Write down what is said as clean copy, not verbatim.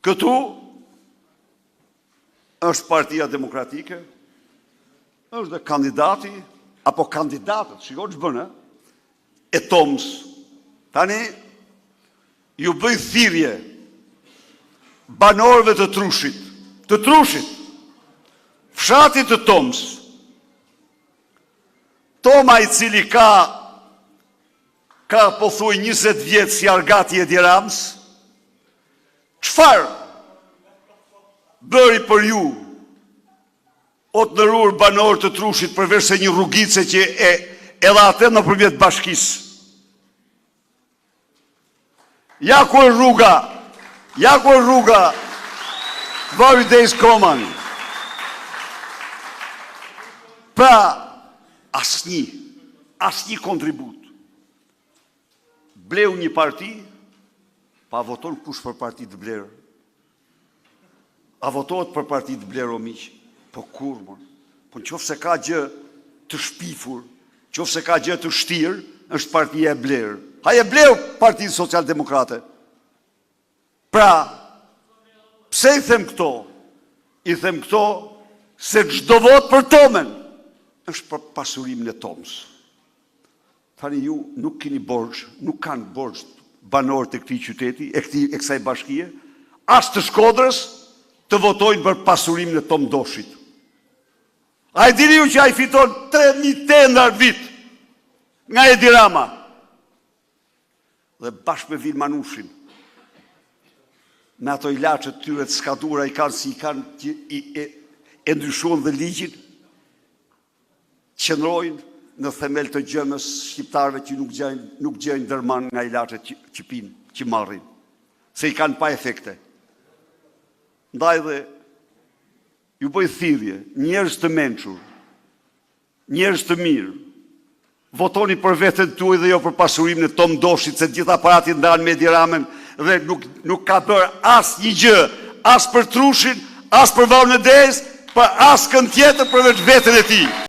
Këtu është Partia Demokratike, është dhe kandidati, apo kandidatët, shiko që bënë, e Toms. Tani, ju bëj thirrje banorëve të Trushit, fshatit të Toms. Toma, i cili ka po thuj 20 vjetë si Argati Edi Rams, çfarë bëri për ju, o të nërur banorë të Trushit, përveç se një rrugice që edhe atë në përmjet bashkisë. Ja ku e rruga, vari Dejs Koman. Pra, asnjë kontribut. Bleu një parti, pa voton kush për parti të blerë. A votohet për parti të blerë, o miq? Po kur, mon? Po në qofë se ka gjë të shpifur, qofë se ka gjë të shtirë, është partia e blerë. Haje bleu Partitë Social-Demokrate. Pra, pse i them këto? I them këto se çdo vot për Tomen është për pasurimin e Toms. Tani ju nuk keni borxh, nuk kanë borxh banorët e këtij qyteti, e kësaj bashkie, as të Shkodrës, të votojnë për pasurimin e Tom Doshit. A e dini ju që ai fiton 3.000 tendra vit nga Edi Rama? Dhe bashkë me Vil Manushin, me ato ilaçet tyre të skadura i kanë si i kanë e ndryshuan dhe ligjin, qëndrojnë në themel të gjëmës shqiptarëve që nuk gjejnë dërman nga ilaçet që pinë, që marrin, se i kanë pa efekte. Ndaj dhe ju bëj thirrje, njerëz të mençur, njerëz të mirë, votoni për veten tuaj dhe jo për pasurimin e Tom Doshit, se gjithë aparati ndanë me Edi Ramën dhe nuk ka bërë asnjë gjë, as për Trushin, as për Valën e Dejës, për askën tjetër përveç veten e tij.